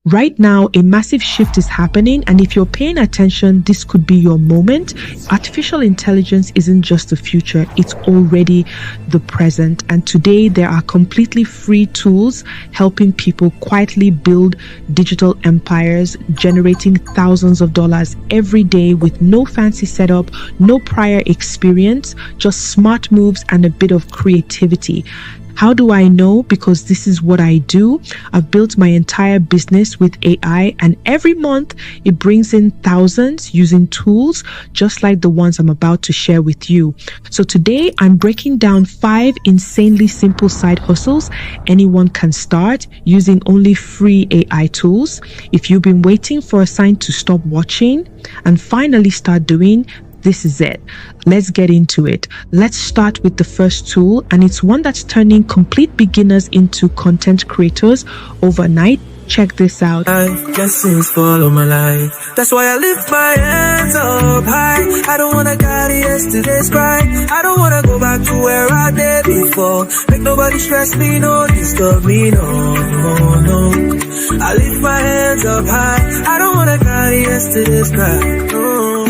Right now, a massive shift is happening, and if you're paying attention, this could be your moment. Artificial intelligence isn't just the future, it's already the present. And today, there are completely free tools helping people quietly build digital empires, generating thousands of dollars every day with no fancy setup, no prior experience, just smart moves and a bit of creativity. How do I know? Because this is what I do. I've built my entire business with AI, and every month it brings in thousands using tools just like the ones I'm about to share with you. So today I'm breaking down 5 insanely simple side hustles anyone can start using only free AI tools. If you've been waiting for a sign to stop watching and finally start doing, this is it. Let's get into it. Let's start with the first tool, and it's one that's turning complete beginners into content creators overnight. Check this out. Blessings follow my life. That's why I lift my hands up high. I don't wanna carry yesterday's pride. I don't wanna go back to where I did before. Make nobody stress me, no disturb me, no, no, no. I lift my hands up high. I don't wanna carry yesterday's pride, no.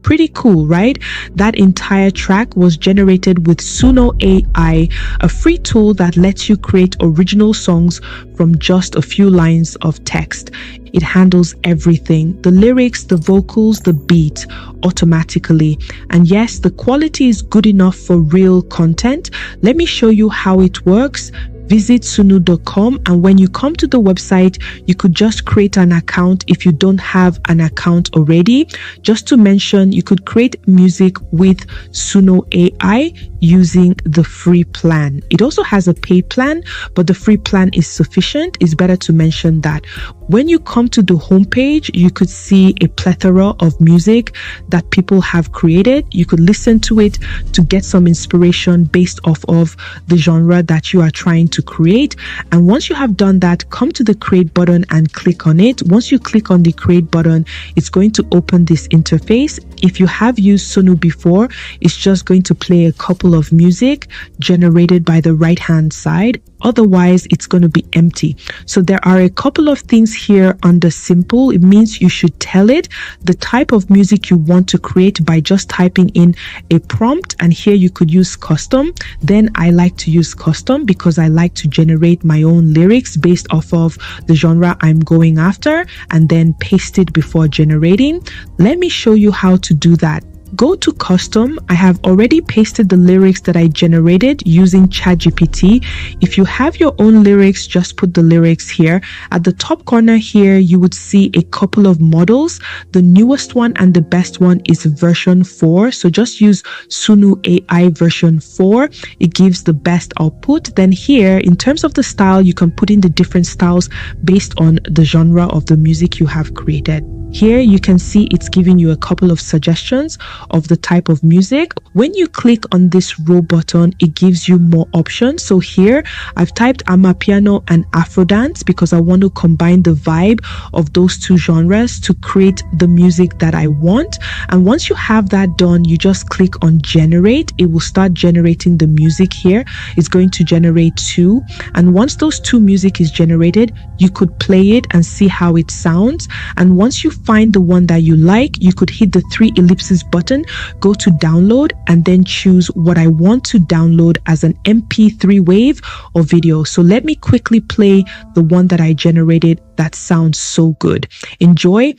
Pretty cool, right? That entire track was generated with Suno AI, a free tool that lets you create original songs from just a few lines of text. It handles everything, the lyrics, the vocals, the beat, automatically. And yes, the quality is good enough for real content. Let me show you how it works. Visit suno.com, and when you come to the website, you could just create an account if you don't have an account already. Just to mention, you could create music with Suno AI using the free plan. It also has a paid plan, but the free plan is sufficient. It's better to mention that. When you come to the homepage, you could see a plethora of music that people have created. You could listen to it to get some inspiration based off of the genre that you are trying to create. And once you have done that, come to the create button and click on it. Once you click on the create button, it's going to open this interface. If you have used Suno before, it's just going to play a couple of music generated by the right hand side. Otherwise, it's going to be empty. So there are a couple of things here under simple. It means you should tell it the type of music you want to create by just typing in a prompt. And here you could use custom. Then I like to use custom because I like to generate my own lyrics based off of the genre I'm going after and then paste it before generating. Let me show you how to do that. Go to custom. I have already pasted the lyrics that I generated using ChatGPT. If you have your own lyrics, just put the lyrics here. At the top corner here, you would see a couple of models. The newest one and the best one is version 4. So just use Suno AI version 4. It gives the best output. Then here, in terms of the style, you can put in the different styles based on the genre of the music you have created. Here you can see it's giving you a couple of suggestions of the type of music. When you click on this row button, it gives you more options. So here I've typed Amapiano and Afro dance because I want to combine the vibe of those two genres to create the music that I want. And once you have that done, you just click on generate. It will start generating the music here. It's going to generate 2. And once those 2 music is generated, you could play it and see how it sounds. And once you find the one that you like, you could hit the 3 ellipses button, go to download, and then choose what I want to download as an MP3 wave or video. So let me quickly play the one that I generated that sounds so good. Enjoy.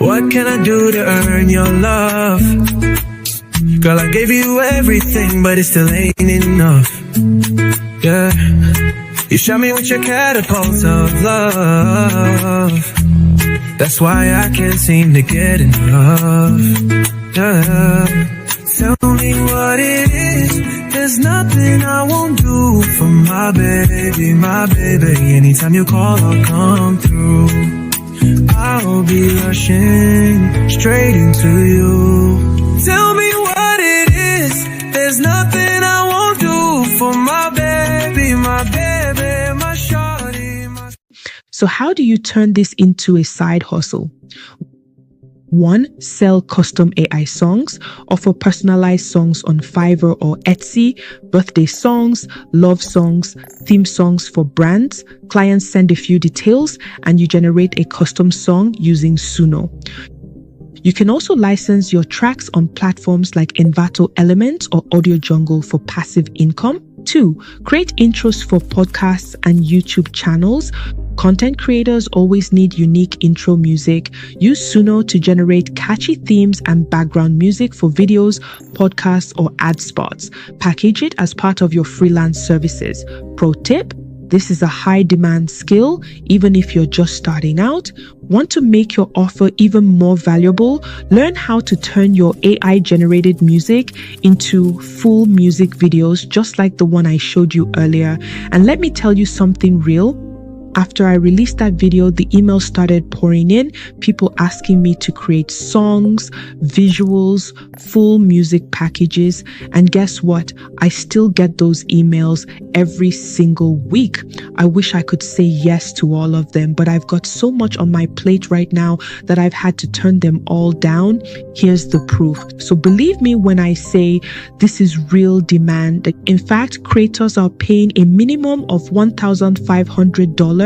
What can I do to earn your love? Girl, I gave you everything, but it still ain't enough. Yeah, you shot me with your catapult of love. That's why I can't seem to get enough. Yeah. Tell me what it is. There's nothing I won't do for my baby, my baby. Anytime you call, I'll come through. I'll be rushing straight into you. Tell me what it is. There's nothing I won't do for my baby, my baby, my shawty, my... So how do you turn this into a side hustle? 1. Sell custom AI songs. Offer personalized songs on Fiverr or Etsy, birthday songs, love songs, theme songs for brands. Clients send a few details and you generate a custom song using Suno. You can also license your tracks on platforms like Envato Elements or Audio Jungle for passive income. 2. Create intros for podcasts and YouTube channels. Content creators always need unique intro music. Use Suno to generate catchy themes and background music for videos, podcasts, or ad spots. Package it as part of your freelance services. Pro tip: this is a high demand skill, even if you're just starting out. Want to make your offer even more valuable? Learn how to turn your AI generated music into full music videos, just like the one I showed you earlier. And let me tell you something real. After I released that video, the emails started pouring in, people asking me to create songs, visuals, full music packages. And guess what? I still get those emails every single week. I wish I could say yes to all of them, but I've got so much on my plate right now that I've had to turn them all down. Here's the proof. So believe me when I say this is real demand. In fact, creators are paying a minimum of $1,500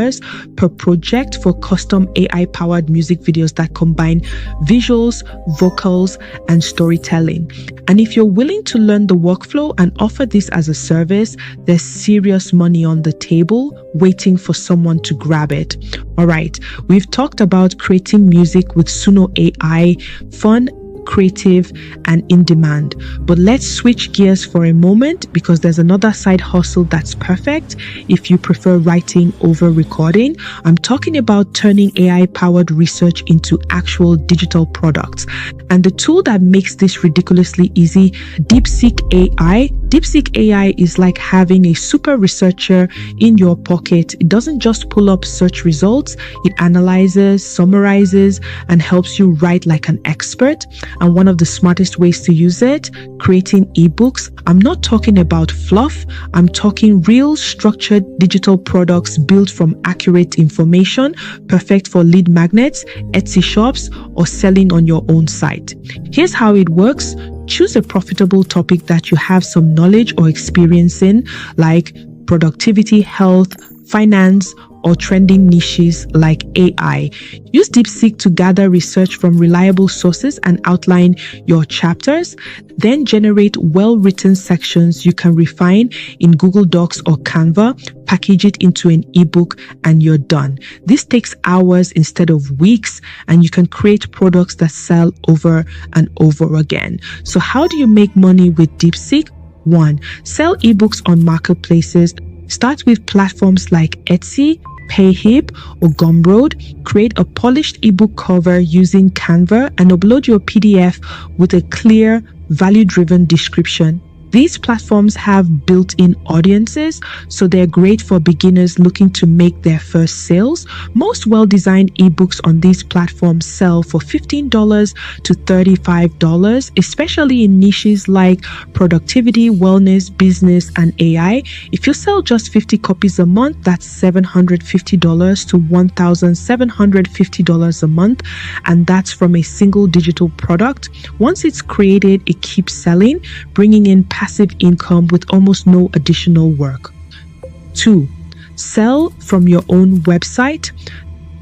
per project for custom AI-powered music videos that combine visuals, vocals, and storytelling. And if you're willing to learn the workflow and offer this as a service, there's serious money on the table waiting for someone to grab it. All right, we've talked about creating music with Suno AI, fun, creative, and in demand. But let's switch gears for a moment because there's another side hustle that's perfect if you prefer writing over recording. I'm talking about turning AI-powered research into actual digital products. And the tool that makes this ridiculously easy, DeepSeek AI. DeepSeek AI is like having a super researcher in your pocket. It doesn't just pull up search results, it analyzes, summarizes, and helps you write like an expert. And one of the smartest ways to use it, creating ebooks. I'm not talking about fluff. I'm talking real structured digital products built from accurate information, perfect for lead magnets, Etsy shops, or selling on your own site. Here's how it works. Choose a profitable topic that you have some knowledge or experience in, like productivity, health, finance, or trending niches like AI. Use DeepSeek to gather research from reliable sources and outline your chapters. Then generate well-written sections you can refine in Google Docs or Canva, package it into an ebook, and you're done. This takes hours instead of weeks, and you can create products that sell over and over again. So how do you make money with DeepSeek? 1. Sell ebooks on marketplaces. Start with platforms like Etsy, Payhip, or Gumroad. Create a polished ebook cover using Canva and upload your PDF with a clear, value-driven description. These platforms have built-in audiences, so they're great for beginners looking to make their first sales. Most well-designed ebooks on these platforms sell for $15 to $35, especially in niches like productivity, wellness, business, and AI. If you sell just 50 copies a month, that's $750 to $1,750 a month, and that's from a single digital product. Once it's created, it keeps selling, bringing in passive income with almost no additional work. 2. Sell from your own website.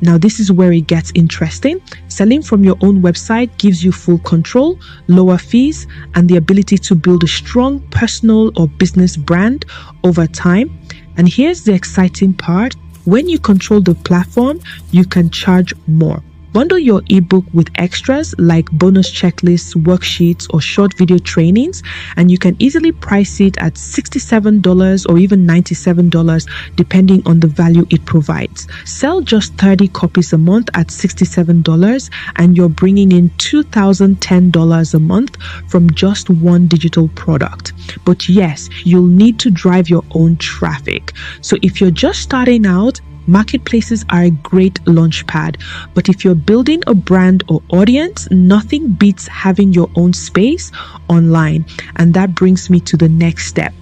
Now, this is where it gets interesting. Selling from your own website gives you full control, lower fees, and the ability to build a strong personal or business brand over time. And here's the exciting part. When you control the platform, you can charge more. Bundle your ebook with extras like bonus checklists, worksheets, or short video trainings, and you can easily price it at $67 or even $97 depending on the value it provides. Sell just 30 copies a month at $67 and you're bringing in $2,010 a month from just one digital product. But yes, you'll need to drive your own traffic. So if you're just starting out, marketplaces are a great launch pad, but if you're building a brand or audience, nothing beats having your own space online. And that brings me to the next step.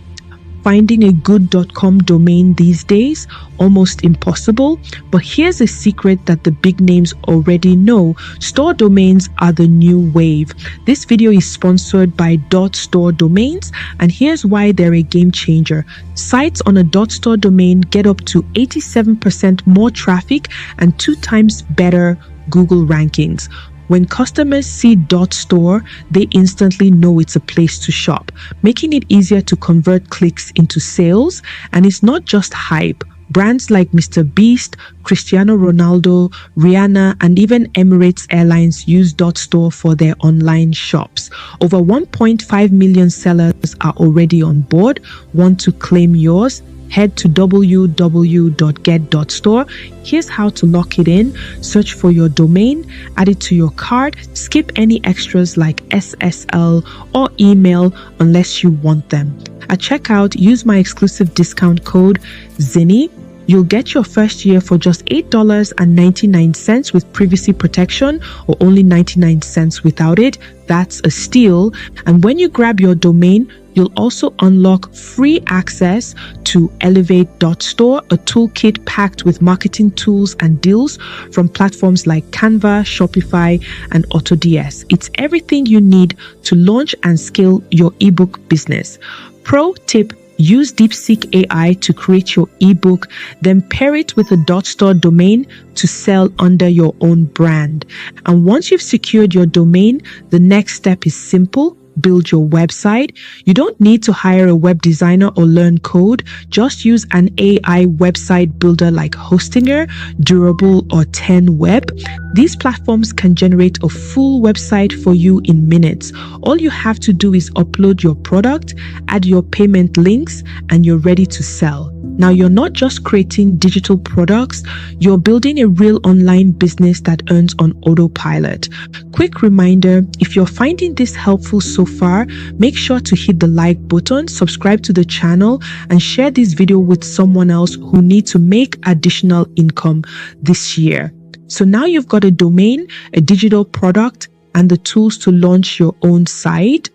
finding a good .com domain these days? Almost impossible. But here's a secret that the big names already know. Store domains are the new wave. This video is sponsored by .store domains, and here's why they're a game changer. Sites on a .store domain get up to 87% more traffic and 2 times better Google rankings. When customers see .store, they instantly know it's a place to shop, making it easier to convert clicks into sales. And it's not just hype. Brands like Mr. Beast, Cristiano Ronaldo, Rihanna, and even Emirates Airlines use .store for their online shops. Over 1.5 million sellers are already on board. Want to claim yours? Head to www.get.store. Here's how to lock it in. Search for your domain, add it to your cart, skip any extras like SSL or email unless you want them. At checkout, use my exclusive discount code ZINI. You'll get your first year for just $8.99 with privacy protection, or only 99 cents without it. That's a steal. And when you grab your domain, you'll also unlock free access to Elevate.store, a toolkit packed with marketing tools and deals from platforms like Canva, Shopify, and AutoDS. It's everything you need to launch and scale your ebook business. Pro tip: use DeepSeek AI to create your ebook, then pair it with a .store domain to sell under your own brand. And once you've secured your domain, the next step is simple. Build your website. You don't need to hire a web designer or learn code. Just use an AI website builder like Hostinger, Durable, or 10Web. These platforms can generate a full website for you in minutes. All you have to do is upload your product, add your payment links, and you're ready to sell. Now, you're not just creating digital products, you're building a real online business that earns on autopilot. Quick reminder, if you're finding this helpful so far, make sure to hit the like button, subscribe to the channel, and share this video with someone else who needs to make additional income this year. So now you've got a domain, a digital product, and the tools to launch your own site.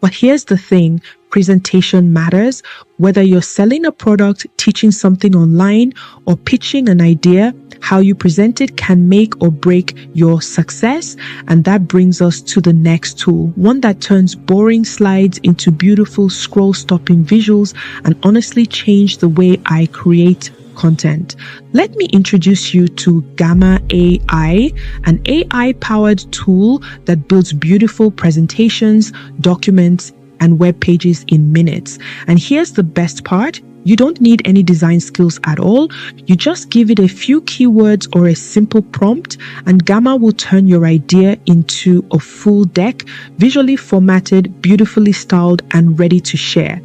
But here's the thing, presentation matters. Whether you're selling a product, teaching something online, or pitching an idea, how you present it can make or break your success. And that brings us to the next tool, one that turns boring slides into beautiful scroll-stopping visuals and honestly change the way I create content. Let me introduce you to Gamma AI, an AI-powered tool that builds beautiful presentations, documents, and web pages in minutes. And here's the best part. You don't need any design skills at all. You just give it a few keywords or a simple prompt, and Gamma will turn your idea into a full deck, visually formatted, beautifully styled, and ready to share.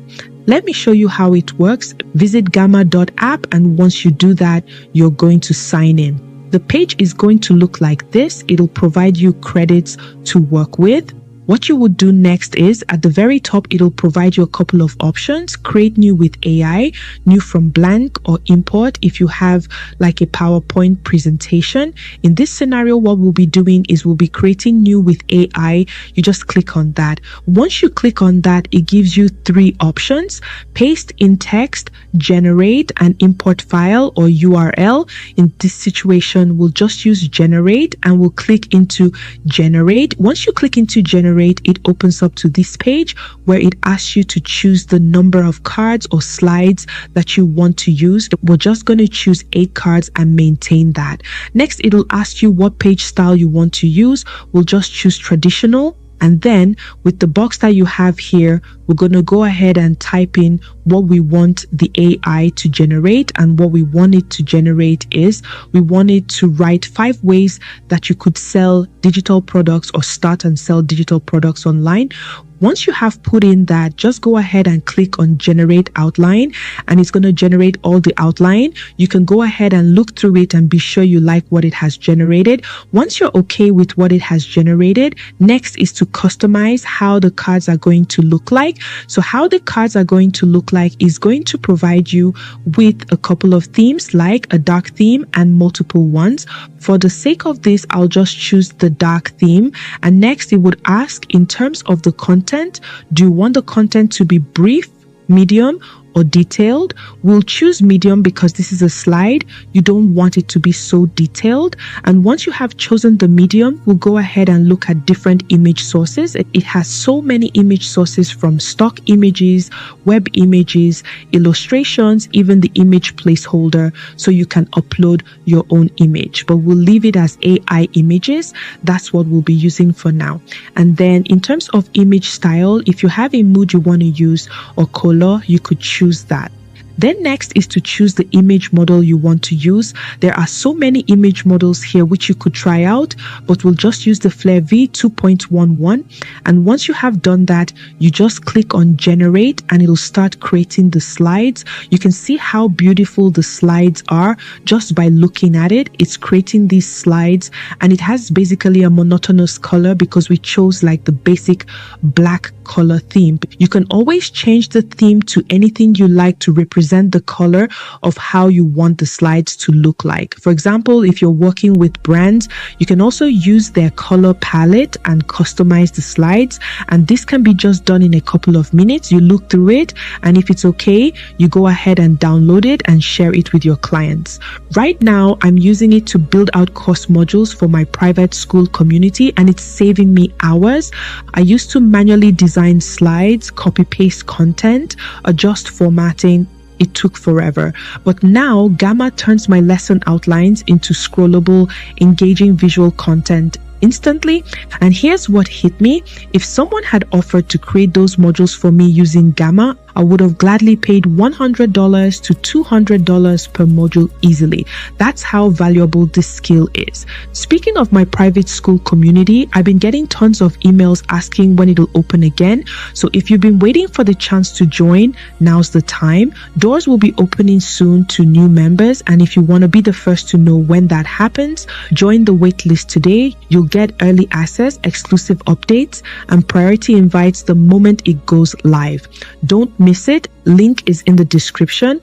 Let me show you how it works. Visit gamma.app, and once you do that, you're going to sign in. The page is going to look like this. It'll provide you credits to work with. What you would do next is, at the very top, it'll provide you a couple of options. Create new with AI, new from blank, or import if you have like a PowerPoint presentation. In this scenario, what we'll be doing is we'll be creating new with AI. You just click on that. Once you click on that, it gives you 3 options: paste in text, generate, and import file or URL. In this situation, we'll just use generate, and we'll click into generate. Once you click into generate, it opens up to this page where it asks you to choose the number of cards or slides that you want to use. We're just going to choose 8 cards and maintain that. Next, it'll ask you what page style you want to use. We'll just choose traditional. And then with the box that you have here, we're going to go ahead and type in what we want the AI to generate. And what we want it to generate is, we want it to write 5 ways that you could sell digital products or start and sell digital products online. Once you have put in that, just go ahead and click on generate outline, and it's going to generate all the outline. You can go ahead and look through it and be sure you like what it has generated. Once you're okay with what it has generated, next is to customize how the cards are going to look like. So how the cards are going to look like is going to provide you with a couple of themes, like a dark theme and multiple ones. For the sake of this, I'll just choose the dark theme. And next, it would ask, in terms of the content, do you want the content to be brief, medium, or detailed. We'll choose medium because this is a slide. You don't want it to be so detailed. And once you have chosen the medium, we'll go ahead and look at different image sources. It has so many image sources, from stock images, web images, illustrations, even the image placeholder, so you can upload your own image. But we'll leave it as AI images. That's what we'll be using for now. And then in terms of image style, if you have a mood you want to use or color, you could choose that. Then next is to choose the image model you want to use. There are so many image models here which you could try out, but we'll just use the Flare V 2.11. And once you have done that, you just click on generate and it'll start creating the slides. You can see how beautiful the slides are just by looking at it. It's creating these slides and it has basically a monotonous color because we chose like the basic black color theme. You can always change the theme to anything you like to represent the color of how you want the slides to look like. For example, if you're working with brands, you can also use their color palette and customize the slides. And this can be just done in a couple of minutes. You look through it, and if it's okay, you go ahead and download it and share it with your clients. Right now, I'm using it to build out course modules for my private school community, and it's saving me hours. I used to manually design slides, copy paste content, adjust formatting. It took forever. But now Gamma turns my lesson outlines into scrollable, engaging visual content instantly. And here's what hit me. If someone had offered to create those modules for me using Gamma, I would have gladly paid $100 to $200 per module easily. That's how valuable this skill is. Speaking of my private school community, I've been getting tons of emails asking when it'll open again. So if you've been waiting for the chance to join, now's the time. Doors will be opening soon to new members. And if you want to be the first to know when that happens, join the waitlist today. You'll get early access, exclusive updates, and priority invites the moment it goes live. Don't miss it. Link is in the description.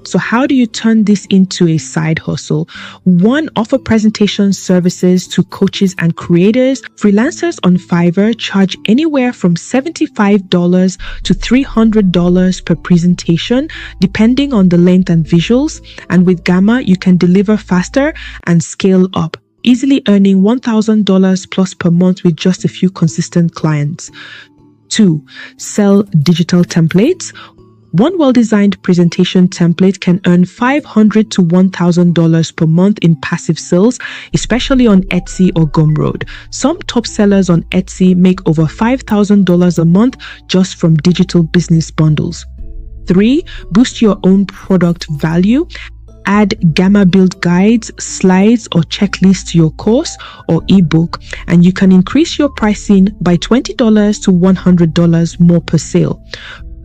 So how do you turn this into a side hustle? One, offer presentation services to coaches and creators. Freelancers on Fiverr charge anywhere from $75 to $300 per presentation, depending on the length and visuals. And with Gamma, you can deliver faster and scale up, easily earning $1,000 plus per month with just a few consistent clients. 2, sell digital templates. One well-designed presentation template can earn $500 to $1,000 per month in passive sales, especially on Etsy or Gumroad. Some top sellers on Etsy make over $5,000 a month just from digital business bundles. 3, boost your own product value. Add Gamma build guides, slides, or checklists to your course or ebook, and you can increase your pricing by $20 to $100 more per sale.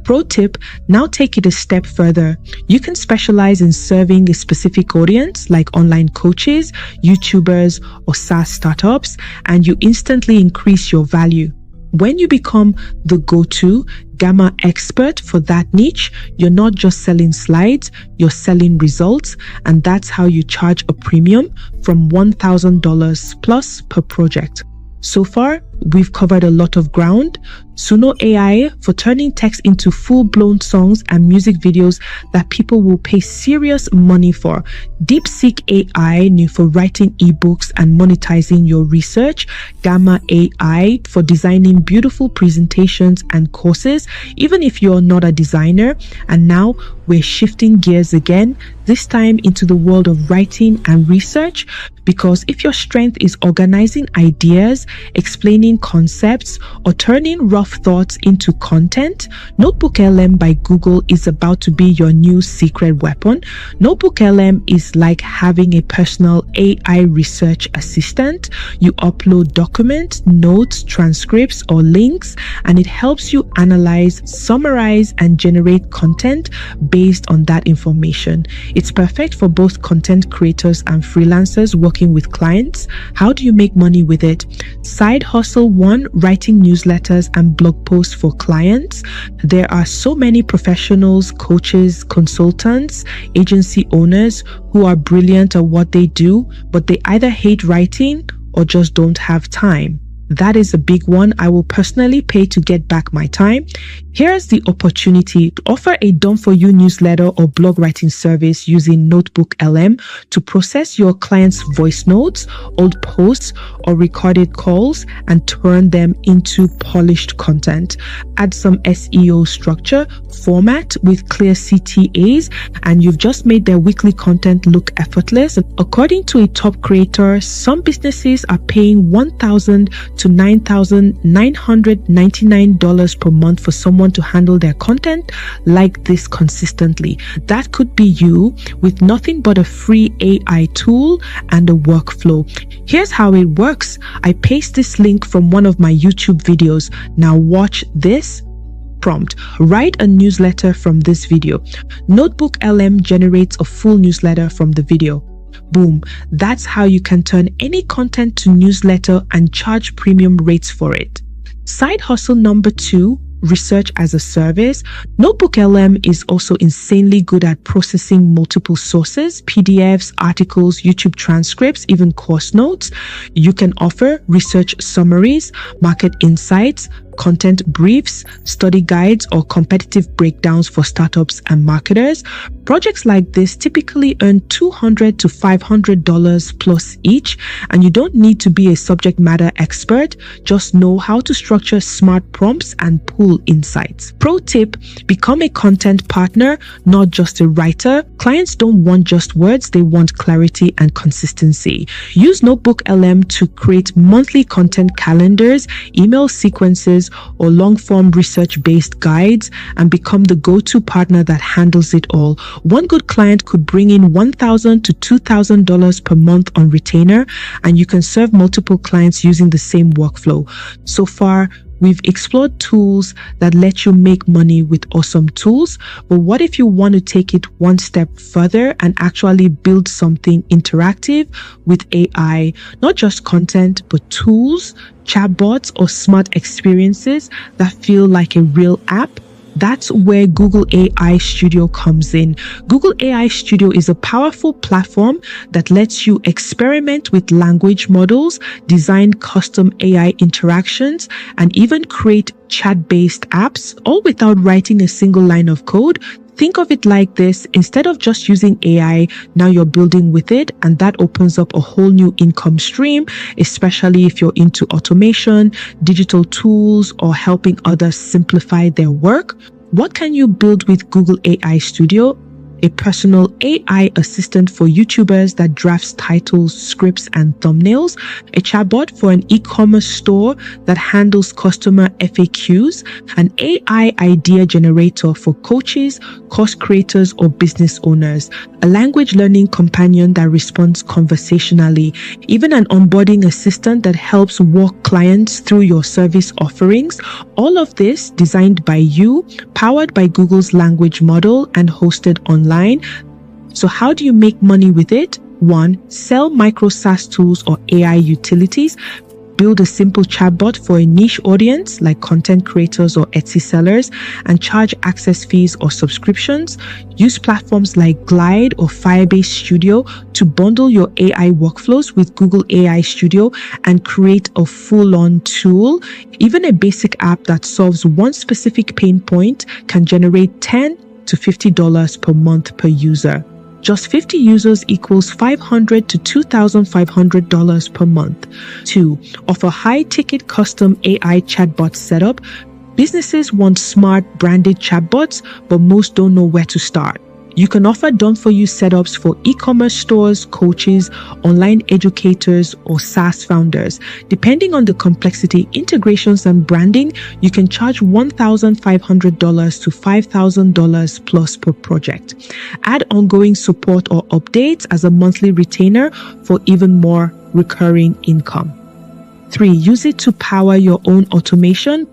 Pro tip, now take it a step further. You can specialize in serving a specific audience like online coaches, YouTubers, or SaaS startups, and you instantly increase your value. When you become the go-to Gamma expert for that niche, you're not just selling slides, you're selling results, and that's how you charge a premium from $1,000 plus per project. So far, we've covered a lot of ground. Suno AI for turning text into full-blown songs and music videos that people will pay serious money for. DeepSeek AI new for writing ebooks and monetizing your research. Gamma AI for designing beautiful presentations and courses, even if you're not a designer. And now we're shifting gears again, this time into the world of writing and research. Because if your strength is organizing ideas, explaining concepts, or turning rough thoughts into content, NotebookLM by Google is about to be your new secret weapon. NotebookLM is like having a personal AI research assistant. You upload documents, notes, transcripts, or links, and it helps you analyze, summarize, and generate content based on that information. It's perfect for both content creators and freelancers working with clients. How do you make money with it? Side hustle 1, writing newsletters and blog posts for clients. There are so many professionals, coaches, consultants, agency owners who are brilliant at what they do, but they either hate writing or just don't have time. That is a big one. I will personally pay to get back my time. Here's the opportunity to offer a done-for-you newsletter or blog writing service using NotebookLM to process your clients' voice notes, old posts, or recorded calls and turn them into polished content. Add some SEO structure, format with clear CTAs, and you've just made their weekly content look effortless. According to a top creator, some businesses are paying $1,000 to $9,999 per month for someone to handle their content like this consistently. That could be you with nothing but a free AI tool and a workflow. Here's how it works. I paste this link from one of my YouTube videos. Now watch this. Prompt: write a newsletter from this video. NotebookLM generates a full newsletter from the video. Boom. That's how you can turn any content to newsletter and charge premium rates for it. Side hustle number 2, research as a service. NotebookLM is also insanely good at processing multiple sources, PDFs, articles, YouTube transcripts, even course notes. You can offer research summaries, market insights, content briefs, study guides, or competitive breakdowns for startups and marketers. Projects like this typically earn $200 to $500 plus each, and you don't need to be a subject matter expert. Just know how to structure smart prompts and pull insights. Pro tip: become a content partner, not just a writer. Clients don't want just words, they want clarity and consistency. Use NotebookLM to create monthly content calendars, email sequences, or long-form research-based guides, and become the go-to partner that handles it all. One good client could bring in $1,000 to $2,000 per month on retainer, and you can serve multiple clients using the same workflow. So far, we've explored tools that let you make money with awesome tools, but what if you want to take it one step further and actually build something interactive with AI? Not just content, but tools, chatbots, or smart experiences that feel like a real app. That's where Google AI Studio comes in. Google AI Studio is a powerful platform that lets you experiment with language models, design custom AI interactions, and even create chat-based apps, all without writing a single line of code. Think of it like this: instead of just using AI, now you're building with it, and that opens up a whole new income stream, especially if you're into automation, digital tools, or helping others simplify their work. What can you build with Google AI Studio? A personal AI assistant for YouTubers that drafts titles, scripts, and thumbnails, a chatbot for an e-commerce store that handles customer FAQs, an AI idea generator for coaches, course creators, or business owners, a language learning companion that responds conversationally, even an onboarding assistant that helps walk clients through your service offerings. All of this designed by you, powered by Google's language model, and hosted online. So how do you make money with it? 1. Sell micro SaaS tools or AI utilities. Build a simple chatbot for a niche audience like content creators or Etsy sellers and charge access fees or subscriptions. Use platforms like Glide or Firebase Studio to bundle your AI workflows with Google AI Studio and create a full-on tool. Even a basic app that solves one specific pain point can generate $10 to $50 per month per user. Just 50 users equals $500 to $2,500 per month. 2. Offer high-ticket custom AI chatbot setup. Businesses want smart branded chatbots, but most don't know where to start. You can offer done-for-you setups for e-commerce stores, coaches, online educators, or SaaS founders. Depending on the complexity, integrations, and branding, you can charge $1,500 to $5,000 plus per project. Add ongoing support or updates as a monthly retainer for even more recurring income. 3. Use it to power your own automation.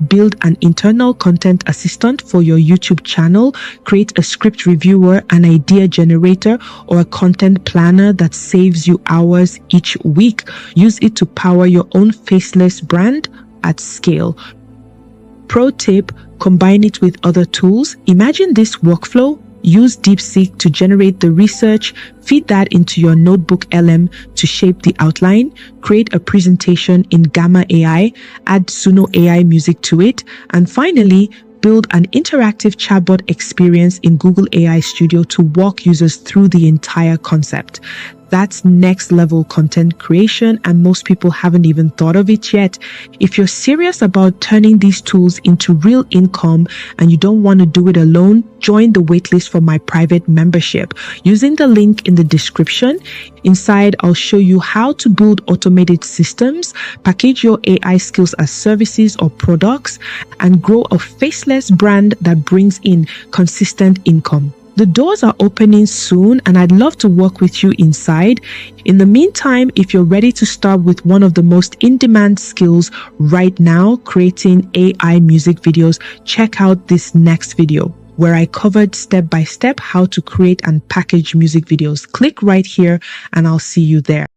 Build an internal content assistant for your YouTube channel, create a script reviewer, an idea generator, or a content planner that saves you hours each week. Use it to power your own faceless brand at scale. Pro tip: combine it with other tools. Imagine this workflow: Use DeepSeek to generate the research, feed that into your NotebookLM to shape the outline, create a presentation in Gamma AI, add Suno AI music to it, and finally, build an interactive chatbot experience in Google AI Studio to walk users through the entire concept. That's next level content creation, and most people haven't even thought of it yet. If you're serious about turning these tools into real income and you don't want to do it alone, join the waitlist for my private membership using the link in the description. Inside, I'll show you how to build automated systems, package your AI skills as services or products, and grow a faceless brand that brings in consistent income. The doors are opening soon, and I'd love to work with you inside. In the meantime, if you're ready to start with one of the most in-demand skills right now, creating AI music videos, check out this next video where I covered step by step how to create and package music videos. Click right here and I'll see you there.